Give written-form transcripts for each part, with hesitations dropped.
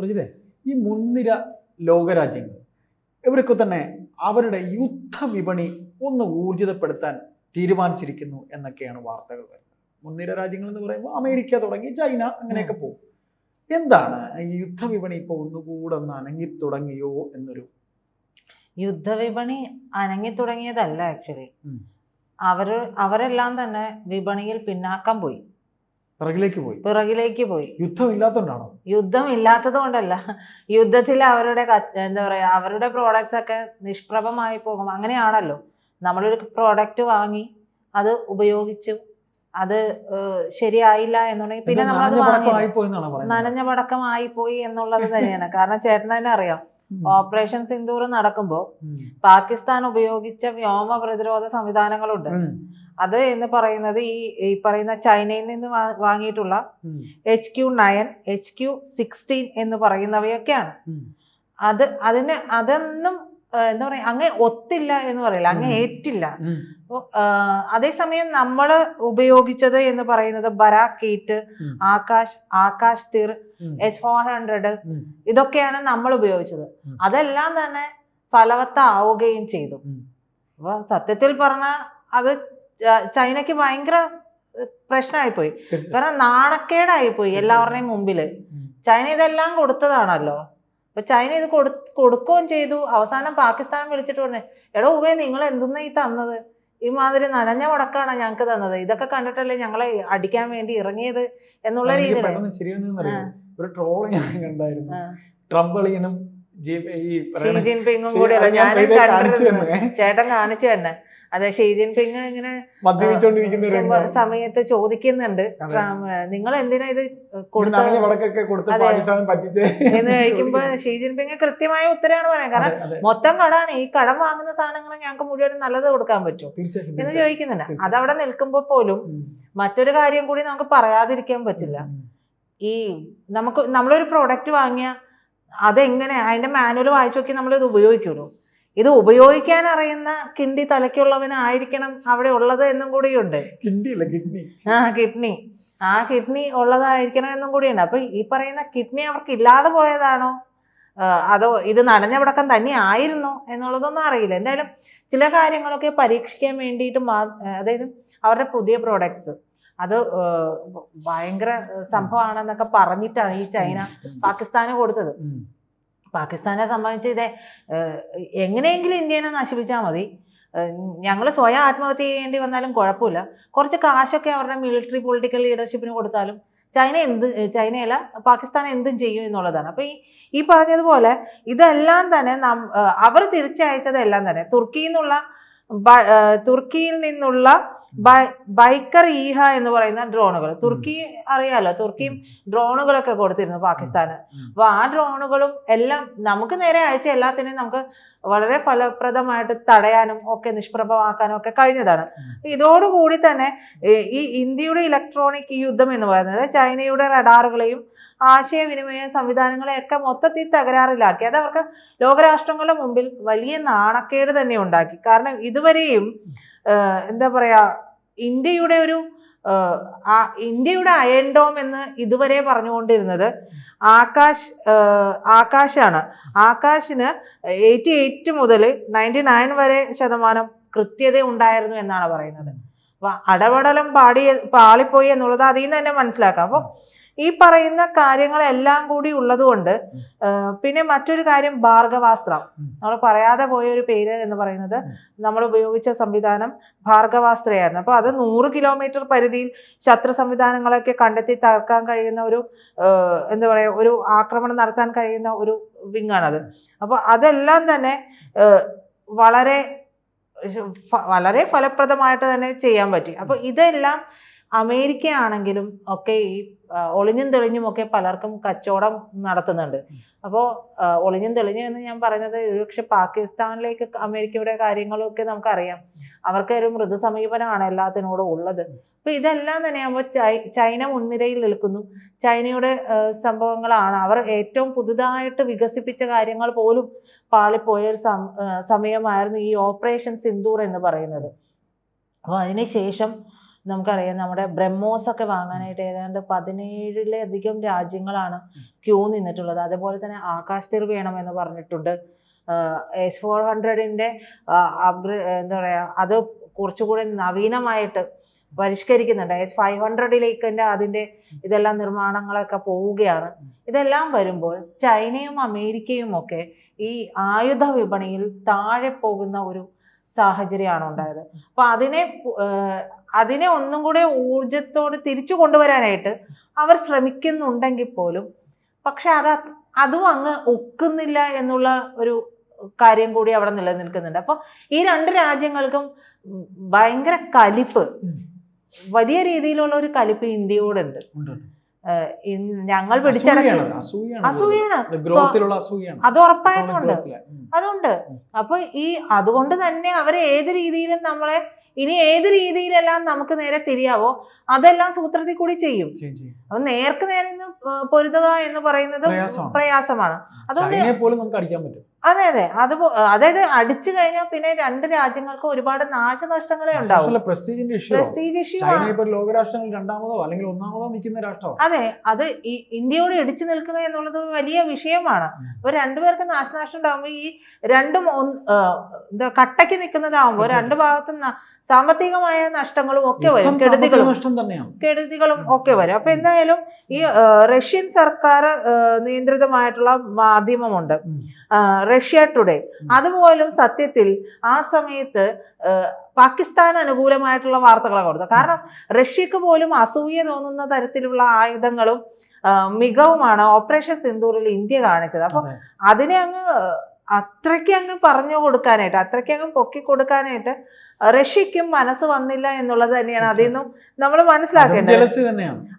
പ്രജിതേ, ഈ മുൻനിര ലോകരാജ്യങ്ങൾ ഇവരൊക്കെ തന്നെ അവരുടെ യുദ്ധവിപണി ഒന്ന് ഊർജിതപ്പെടുത്താൻ തീരുമാനിച്ചിരിക്കുന്നു എന്നൊക്കെയാണ് വാർത്തകൾ വരുന്നത്. മുൻനിര രാജ്യങ്ങൾ എന്ന് പറയുമ്പോൾ അമേരിക്ക തുടങ്ങി ചൈന അങ്ങനെയൊക്കെ പോകും. എന്താണ് ഈ യുദ്ധവിപണി ഇപ്പോൾ ഒന്നുകൂടെ ഒന്ന് അനങ്ങി തുടങ്ങിയോ എന്നൊരു? യുദ്ധവിപണി അനങ്ങി തുടങ്ങിയതല്ല ആക്ച്വലി. അവരെല്ലാം തന്നെ വിപണിയിൽ പിന്നാക്കം പോയി, പിറകിലേക്ക് പോയി. യുദ്ധം ഇല്ലാത്തതുകൊണ്ടാണോ? യുദ്ധം ഇല്ലാത്തത് കൊണ്ടല്ല, യുദ്ധത്തിൽ അവരുടെ എന്താ പറയാ, അവരുടെ പ്രോഡക്ട്സ് ഒക്കെ നിഷ്പ്രഭമായി പോകും. അങ്ങനെയാണല്ലോ, നമ്മളൊരു പ്രോഡക്റ്റ് വാങ്ങി അത് ഉപയോഗിച്ചു, അത് ശരിയായില്ല എന്നുണ്ടെങ്കിൽ പിന്നെ നമ്മളത് നനഞ്ഞ പടക്കമായി പോയി എന്നുള്ളത് തന്നെയാണ്. കാരണം ചേട്ടൻ തന്നെ അറിയാം, ഓപ്പറേഷൻ സിന്ദൂർ നടക്കുമ്പോൾ പാകിസ്ഥാൻ ഉപയോഗിച്ച വ്യോമ പ്രതിരോധ സംവിധാനങ്ങളുണ്ട്. അത് എന്ന് പറയുന്നത് ഈ പറയുന്ന ചൈനയിൽ നിന്ന് വാങ്ങിയിട്ടുള്ള HQ-9, HQ-16 എന്ന് പറയുന്നവയൊക്കെയാണ്. അതൊന്നും എന്താ പറയാ, അങ്ങ് ഒത്തില്ല എന്ന് പറയില്ല, അങ്ങ് ഏറ്റില്ല. അതേസമയം നമ്മൾ ഉപയോഗിച്ചത് എന്ന് പറയുന്നത് ബരാക് 8, ആകാശ് തീർ, S-400 ഇതൊക്കെയാണ് നമ്മൾ ഉപയോഗിച്ചത്. അതെല്ലാം തന്നെ ഫലവത്താവുകയും ചെയ്തു. അപ്പൊ സത്യത്തിൽ പറഞ്ഞ അത് ചൈനക്ക് ഭയങ്കര പ്രശ്നമായിപ്പോയി. കാരണം നാണക്കേടായിപ്പോയി എല്ലാവരുടെയും മുമ്പില്. ചൈന ഇതെല്ലാം കൊടുത്തതാണല്ലോ. അപ്പൊ ചൈന ഇത് കൊടുക്കുകയും ചെയ്തു. അവസാനം പാകിസ്ഥാൻ വിളിച്ചിട്ട് പറഞ്ഞു, എടോ ഉവേ, നിങ്ങൾ എന്തെന്നാ ഈ തന്നത്? ഇമാതിരി നനഞ്ഞ മുടക്കാണ് ഞങ്ങൾക്ക് തന്നത്. ഇതൊക്കെ കണ്ടിട്ടല്ലേ ഞങ്ങളെ അടിക്കാൻ വേണ്ടി ഇറങ്ങിയത് എന്നുള്ള രീതിയിൽ. ഒരു ട്രോളിംഗ് ഉണ്ടായിരുന്നു, ട്രംപ് അളിയനും ഷീ ജിൻപിങ്ങും കൂടിയല്ല, ഞാനും കണ്ടിരുന്നു. ചേട്ടൻ കാണിച്ചു തന്നെ. അതെ, ഷീ ജിൻപിങ് ഇങ്ങനെ സമയത്ത് ചോദിക്കുന്നുണ്ട്, നിങ്ങൾ എന്തിനാ ഇത് കൊടുത്തത് എന്ന് ചോദിക്കുമ്പോ ഷീ ജിൻപിങ് കൃത്യമായ ഉത്തരമാണ് പറയാൻ. കാരണം മൊത്തം കടാണ്, ഈ കടം വാങ്ങുന്ന സാധനങ്ങൾ ഞങ്ങൾക്ക് മുഴുവൻ നല്ലത് കൊടുക്കാൻ പറ്റുമോ എന്ന് ചോദിക്കുന്നുണ്ട്. അതവിടെ നിൽക്കുമ്പോ പോലും മറ്റൊരു കാര്യം കൂടി നമുക്ക് പറയാതിരിക്കാൻ പറ്റില്ല. ഈ നമ്മളൊരു പ്രോഡക്റ്റ് വാങ്ങിയ അതെങ്ങനെ, അതിന്റെ മാനുവൽ വായിച്ചു നോക്കി നമ്മളിത് ഉപയോഗിക്കുമല്ലോ. ഇത് ഉപയോഗിക്കാൻ അറിയുന്ന കിണ്ടി തലയ്ക്കുള്ളവനായിരിക്കണം അവിടെ ഉള്ളത് എന്നും കൂടിയുണ്ട്. കിഡ്നി ഉള്ളതായിരിക്കണം എന്നും കൂടിയുണ്ട്. അപ്പൊ ഈ പറയുന്ന കിഡ്നി അവർക്ക് ഇല്ലാതെ പോയതാണോ അതോ ഇത് നനഞ്ഞ പടക്കം തന്നെ ആയിരുന്നോ എന്നുള്ളതൊന്നും അറിയില്ല. എന്തായാലും ചില കാര്യങ്ങളൊക്കെ പരീക്ഷിക്കാൻ വേണ്ടിയിട്ട് അതായത് അവരുടെ പുതിയ പ്രോഡക്ട്സ് അത് ഭയങ്കര സംഭവമാണെന്നൊക്കെ പറഞ്ഞിട്ടാണ് ഈ ചൈന പാകിസ്ഥാന് കൊടുത്തത്. പാകിസ്ഥാനെ സംബന്ധിച്ച് ഇത് എങ്ങനെയെങ്കിലും ഇന്ത്യനെ നശിപ്പിച്ചാൽ മതി, ഞങ്ങൾ സ്വയം ആത്മഹത്യ ചെയ്യേണ്ടി വന്നാലും കുഴപ്പമില്ല, കുറച്ച് കാശൊക്കെ അവരുടെ മിലിറ്ററി പൊളിറ്റിക്കൽ ലീഡർഷിപ്പിന് കൊടുത്താലും ചൈനയല്ല പാകിസ്ഥാൻ എന്തും ചെയ്യും എന്നുള്ളതാണ്. അപ്പൊ ഈ പറഞ്ഞതുപോലെ ഇതെല്ലാം തന്നെ അവർ തിരിച്ചയച്ചതെല്ലാം തന്നെ തുർക്കിയിൽ നിന്നുള്ള ബൈക്കർ ഈഹ എന്ന് പറയുന്ന ഡ്രോണുകൾ. തുർക്കി അറിയാലോ, തുർക്കിയും ഡ്രോണുകളൊക്കെ കൊടുത്തിരുന്നു പാകിസ്ഥാന്. അപ്പൊ ആ ഡ്രോണുകളും എല്ലാം നമുക്ക് നേരെ അയച്ച എല്ലാത്തിനെയും നമുക്ക് വളരെ ഫലപ്രദമായിട്ട് തടയാനും ഒക്കെ നിഷ്പ്രഭമാക്കാനും ഒക്കെ കഴിഞ്ഞതാണ്. ഇതോടുകൂടി തന്നെ ഈ ഇന്ത്യയുടെ ഇലക്ട്രോണിക് യുദ്ധം എന്ന് പറയുന്നത് ചൈനയുടെ റഡാറുകളെയും ആശയവിനിമയ സംവിധാനങ്ങളെയൊക്കെ മൊത്തത്തിൽ തകരാറിലാക്കി. അത് അവർക്ക് ലോകരാഷ്ട്രങ്ങളുടെ മുമ്പിൽ വലിയ നാണക്കേട് തന്നെ ഉണ്ടാക്കി. കാരണം ഇതുവരെയും എന്താ പറയാ, ഇന്ത്യയുടെ അയൺ ഡോം എന്ന് ഇതുവരെ പറഞ്ഞുകൊണ്ടിരുന്നത് ആകാശാണ്. ആകാശിന് 88 മുതൽ 99 വരെ ശതമാനം കൃത്യത ഉണ്ടായിരുന്നു എന്നാണ് പറയുന്നത്. അപ്പൊ അടപടലം പാളിപ്പോയി എന്നുള്ളത് അതിൽ നിന്ന് തന്നെ മനസ്സിലാക്കാം. അപ്പൊ ഈ പറയുന്ന കാര്യങ്ങളെല്ലാം കൂടി ഉള്ളത് കൊണ്ട് പിന്നെ മറ്റൊരു കാര്യം ഭാർഗവാസ്ത്ര, നമ്മൾ പറയാതെ പോയ ഒരു പേര് എന്ന് പറയുന്നത് നമ്മൾ ഉപയോഗിച്ച സംവിധാനം ഭാർഗവാസ്ത്രയായിരുന്നു. അപ്പൊ അത് 100 കിലോമീറ്റർ പരിധിയിൽ ശത്രു സംവിധാനങ്ങളൊക്കെ കണ്ടെത്തി തകർക്കാൻ കഴിയുന്ന ഒരു എന്താ പറയാ, ഒരു ആക്രമണം നടത്താൻ കഴിയുന്ന ഒരു വിങ്ങാണത്. അപ്പൊ അതെല്ലാം തന്നെ വളരെ വളരെ ഫലപ്രദമായിട്ട് തന്നെ ചെയ്യാൻ പറ്റി. അപ്പൊ ഇതെല്ലാം അമേരിക്ക ആണെങ്കിലും ഒക്കെ ഈ ഒളിഞ്ഞും തെളിഞ്ഞും ഒക്കെ പലർക്കും കച്ചവടം നടത്തുന്നുണ്ട്. അപ്പോൾ ഒളിഞ്ഞും തെളിഞ്ഞും എന്ന് ഞാൻ പറയുന്നത് ഒരുപക്ഷെ പാകിസ്ഥാനിലേക്ക് അമേരിക്കയുടെ കാര്യങ്ങളൊക്കെ നമുക്കറിയാം, അവർക്ക് ഒരു മൃദു സമീപനമാണ് എല്ലാത്തിനോടും ഉള്ളത്. അപ്പൊ ഇതെല്ലാം തന്നെ ആകുമ്പോൾ ചൈന മുൻനിരയിൽ നിൽക്കുന്നു. ചൈനയുടെ സംഭവങ്ങളാണ്, അവർ ഏറ്റവും പുതുതായിട്ട് വികസിപ്പിച്ച കാര്യങ്ങൾ പോലും പാളിപ്പോയ ഒരു സമയമായിരുന്നു ഈ ഓപ്പറേഷൻ സിന്ദൂർ എന്ന് പറയുന്നത്. അപ്പോൾ അതിനുശേഷം നമുക്കറിയാം നമ്മുടെ ബ്രഹ്മോസ് ഒക്കെ വാങ്ങാനായിട്ട് ഏതാണ്ട് 17-ലധികം രാജ്യങ്ങളാണ് ക്യൂ നിന്നിട്ടുള്ളത്. അതേപോലെ തന്നെ ആകാശ് തിർ വേണമെന്ന് പറഞ്ഞിട്ടുണ്ട്. S-400-ന്റെ എന്താ പറയുക, അത് കുറച്ചുകൂടി നവീനമായിട്ട് പരിഷ്കരിക്കുന്നുണ്ട്. S-500-ലേക്ക് അതിൻ്റെ ഇതെല്ലാം നിർമ്മാണങ്ങളൊക്കെ പോവുകയാണ്. ഇതെല്ലാം വരുമ്പോൾ ചൈനയും അമേരിക്കയും ഒക്കെ ഈ ആയുധ വിപണിയിൽ താഴെ പോകുന്ന ഒരു സാഹചര്യമാണ് ഉണ്ടായത്. അപ്പോൾ അതിനെ ഒന്നും കൂടെ ഊർജത്തോട് തിരിച്ചു കൊണ്ടുവരാനായിട്ട് അവർ ശ്രമിക്കുന്നുണ്ടെങ്കിൽ പോലും പക്ഷെ അതും അങ്ങ് ഒക്കുന്നില്ല എന്നുള്ള ഒരു കാര്യം കൂടി അവിടെ നിലനിൽക്കുന്നുണ്ട്. അപ്പോൾ ഈ രണ്ട് രാജ്യങ്ങൾക്കും ഭയങ്കര കലിപ്പ്, വലിയ രീതിയിലുള്ള ഒരു കലിപ്പ് ഇന്ത്യയോടുണ്ട്. ഞങ്ങൾ പിടിച്ചടക്കി അസൂയാണ്, അത് ഉറപ്പായിട്ടുണ്ട്, അതുണ്ട്. അപ്പൊ അതുകൊണ്ട് തന്നെ അവർ ഏത് രീതിയിലും നമ്മളെ ഇനി ഏത് രീതിയിലെല്ലാം നമുക്ക് നേരെ തിരിയാവോ അതെല്ലാം സൂത്രത്തിൽ കൂടി ചെയ്യും. അപ്പൊ നേർക്ക് നേരെ പൊരുതുക എന്ന് പറയുന്നത് പ്രയാസമാണ്. അതുകൊണ്ട് അതെ അതായത് അടിച്ചു കഴിഞ്ഞാൽ പിന്നെ രണ്ട് രാജ്യങ്ങൾക്ക് ഒരുപാട് നാശനഷ്ടങ്ങളെ ഉണ്ടാവും. Prestige issue. അതെ, അത് ഇന്ത്യയോട് ഇടിച്ചു നിൽക്കുക എന്നുള്ളത് വലിയ വിഷയമാണ്. അപ്പൊ രണ്ടുപേർക്ക് നാശനഷ്ടം ഉണ്ടാകുമ്പോൾ ഈ രണ്ടും കട്ടയ്ക്ക് നിൽക്കുന്നതാവുമ്പോൾ രണ്ടു ഭാഗത്തും സാമ്പത്തികമായ നഷ്ടങ്ങളും ഒക്കെ വരും, കെടുതികളും ഒക്കെ വരും. അപ്പൊ എന്തായാലും ഈ റഷ്യൻ സർക്കാർ നിയന്ത്രിതമായിട്ടുള്ള മാധ്യമമുണ്ട് റഷ്യ ടുഡേ. അതുപോലും സത്യത്തിൽ ആ സമയത്ത് പാകിസ്ഥാൻ അനുകൂലമായിട്ടുള്ള വാർത്തകളാണ് കൊടുത്തത്. കാരണം റഷ്യക്ക് പോലും അസൂയ തോന്നുന്ന തരത്തിലുള്ള ആയുധങ്ങളും മികവുമാണ് ഓപ്പറേഷൻ സിന്ദൂറിൽ ഇന്ത്യ കാണിച്ചത്. അപ്പൊ അതിനെ അത്രയ്ക്ക് അങ്ങ് പറഞ്ഞു കൊടുക്കാനായിട്ട്, അത്രയ്ക്ക് അങ്ങ് പൊക്കി കൊടുക്കാനായിട്ട് റഷ്യക്കും മനസ്സ് വന്നില്ല എന്നുള്ളത് തന്നെയാണ് അതിൽ നിന്നും നമ്മൾ മനസ്സിലാക്കേണ്ടത്.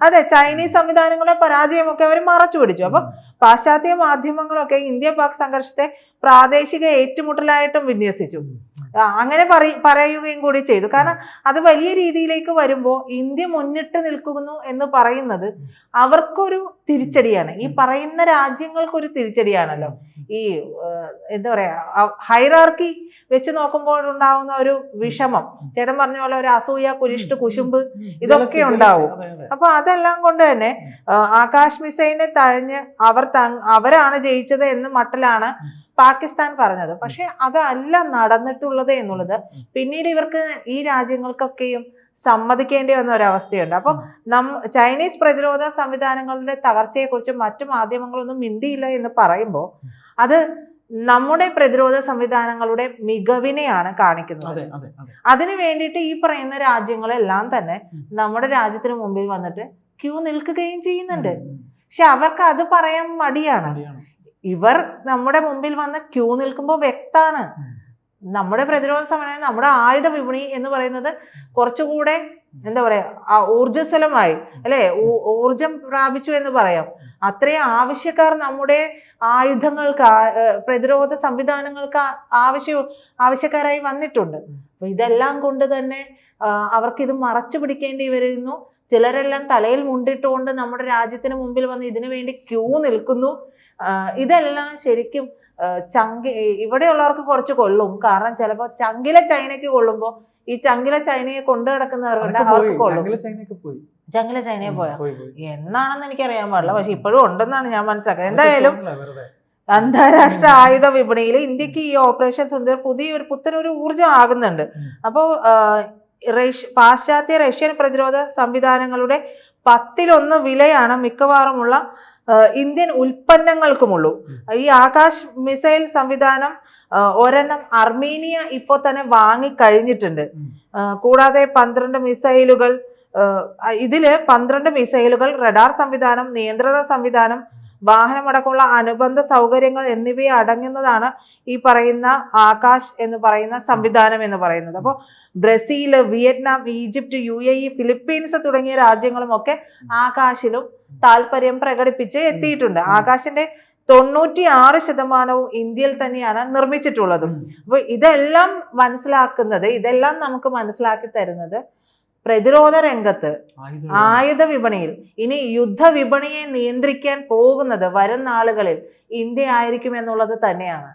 അതെ, ചൈനീസ് സംവിധാനങ്ങളെ പരാജയമൊക്കെ അവർ മറച്ചു പിടിച്ചു. അപ്പൊ പാശ്ചാത്യ മാധ്യമങ്ങളൊക്കെ ഇന്ത്യ പാക് സംഘർഷത്തെ പ്രാദേശിക ഏറ്റുമുട്ടലായിട്ടും വിന്യസിച്ചു, അങ്ങനെ പറയുകയും കൂടി ചെയ്തു. കാരണം അത് വലിയ രീതിയിലേക്ക് വരുമ്പോൾ ഇന്ത്യ മുന്നിട്ട് നിൽക്കുന്നു എന്ന് പറയുന്നത് അവർക്കൊരു തിരിച്ചടിയാണ്, ഈ പറയുന്ന രാജ്യങ്ങൾക്കൊരു തിരിച്ചടിയാണല്ലോ. ഈ എന്താ പറയാ, ഹൈറാർക്കി വെച്ച് നോക്കുമ്പോൾ ഉണ്ടാവുന്ന ഒരു വിഷമം, ചേട്ടൻ പറഞ്ഞ പോലെ ഒരു അസൂയ, കുരിഷ്ട്, കുശുമ്പ്, ഇതൊക്കെ ഉണ്ടാവും. അപ്പൊ അതെല്ലാം കൊണ്ട് തന്നെ ആകാശ് മിസൈലിനെ തഴഞ്ഞ് അവരാണ് ജയിച്ചത് എന്ന് മട്ടിലാണ് പാകിസ്ഥാൻ പറഞ്ഞത്. പക്ഷെ അതല്ല നടന്നിട്ടുള്ളത് എന്നുള്ളത് പിന്നീട് ഇവർക്ക് ഈ രാജ്യങ്ങൾക്കൊക്കെയും സമ്മതിക്കേണ്ടി വന്ന ഒരവസ്ഥയുണ്ട്. അപ്പം ചൈനീസ് പ്രതിരോധ സംവിധാനങ്ങളുടെ തകർച്ചയെക്കുറിച്ച് മറ്റു മാധ്യമങ്ങളൊന്നും മിണ്ടിയില്ല എന്ന് പറയുമ്പോൾ അത് നമ്മുടെ പ്രതിരോധ സംവിധാനങ്ങളുടെ മികവിനെയാണ് കാണിക്കുന്നത്. അതിനു വേണ്ടിയിട്ട് ഈ പറയുന്ന രാജ്യങ്ങളെല്ലാം തന്നെ നമ്മുടെ രാജ്യത്തിന് മുമ്പിൽ വന്നിട്ട് ക്യൂ നിൽക്കുകയും ചെയ്യുന്നുണ്ട്. പക്ഷെ അവർക്ക് അത് പറയാൻ മടിയാണ്. ഇവർ നമ്മുടെ മുമ്പിൽ വന്ന് ക്യൂ നിൽക്കുമ്പോൾ വ്യക്തമാണ് നമ്മുടെ പ്രതിരോധ സംവിധാനം, നമ്മുടെ ആയുധ വിപണി എന്ന് പറയുന്നത് കുറച്ചുകൂടെ എന്താ പറയാ ഊർജ്ജസ്വലമായി, അല്ലെ, ഊർജം പ്രാപിച്ചു എന്ന് പറയാം. അത്രയും ആവശ്യക്കാർ നമ്മുടെ ആയുധങ്ങൾക്ക്, പ്രതിരോധ സംവിധാനങ്ങൾക്ക് ആവശ്യക്കാരായി വന്നിട്ടുണ്ട്. അപ്പൊ ഇതെല്ലാം കൊണ്ട് തന്നെ അവർക്കിത് മറച്ചു പിടിക്കേണ്ടി വരുന്നു. ചിലരെല്ലാം തലയിൽ മുണ്ടിട്ടുകൊണ്ട് നമ്മുടെ രാജ്യത്തിന് മുമ്പിൽ വന്ന് ഇതിനു വേണ്ടി ക്യൂ നിൽക്കുന്നു. ഇതെല്ലാം ശരിക്കും ഇവിടെയുള്ളവർക്ക് കുറച്ച് കൊള്ളും. കാരണം ചിലപ്പോൾ ചങ്കിലെ ചൈനയ്ക്ക് കൊള്ളുമ്പോൾ ഈ ചങ്കിലെ ചൈനയെ കൊണ്ടു കിടക്കുന്നവരുണ്ട്, അവർക്ക് കൊള്ളും. ചങ്കിലെ ചൈനയെ പോയാ എന്നാണെന്ന് എനിക്കറിയാൻ പാടില്ല, പക്ഷെ ഇപ്പോഴും ഉണ്ടെന്നാണ് ഞാൻ മനസ്സിലാക്കുന്നത്. എന്തായാലും അന്താരാഷ്ട്ര ആയുധ വിപണിയിൽ ഇന്ത്യക്ക് ഈ ഓപ്പറേഷൻ സിന്ദൂർ പുത്തനൊരു ഊർജ്ജം ആകുന്നുണ്ട്. അപ്പോൾ പാശ്ചാത്യ റഷ്യൻ പ്രതിരോധ സംവിധാനങ്ങളുടെ 10-1 വിലയാണ് മിക്കവാറുമുള്ള ഇന്ത്യൻ ഉൽപ്പന്നങ്ങൾക്കുമുള്ളൂ. ഈ ആകാശ് മിസൈൽ സംവിധാനം ഒരെണ്ണം അർമീനിയ ഇപ്പോൾ തന്നെ വാങ്ങിക്കഴിഞ്ഞിട്ടുണ്ട്. കൂടാതെ 12 മിസൈലുകൾ, ഇതില് 12 മിസൈലുകൾ, റഡാർ സംവിധാനം, നിയന്ത്രണ സംവിധാനം, വാഹനമടക്കമുള്ള അനുബന്ധ സൗകര്യങ്ങൾ എന്നിവയെ അടങ്ങുന്നതാണ് ഈ പറയുന്ന ആകാശ് എന്ന് പറയുന്ന സംവിധാനം എന്ന് പറയുന്നത്. അപ്പോൾ Brazil, Vietnam, Egypt, UAE, Philippines തുടങ്ങിയ രാജ്യങ്ങളും ഒക്കെ ആകാശിലും താല്പര്യം പ്രകടിപ്പിച്ച് എത്തിയിട്ടുണ്ട്. ആകാശിന്റെ 96% ഇന്ത്യയിൽ തന്നെയാണ് നിർമ്മിച്ചിട്ടുള്ളത്. അപ്പൊ ഇതെല്ലാം നമുക്ക് മനസ്സിലാക്കി തരുന്നത് പ്രതിരോധ രംഗത്ത്, ആയുധ വിപണിയിൽ ഇനി യുദ്ധ വിപണിയെ നിയന്ത്രിക്കാൻ പോകുന്നത് വരും നാളുകളിൽ ഇന്ത്യ ആയിരിക്കും എന്നുള്ളത് തന്നെയാണ്.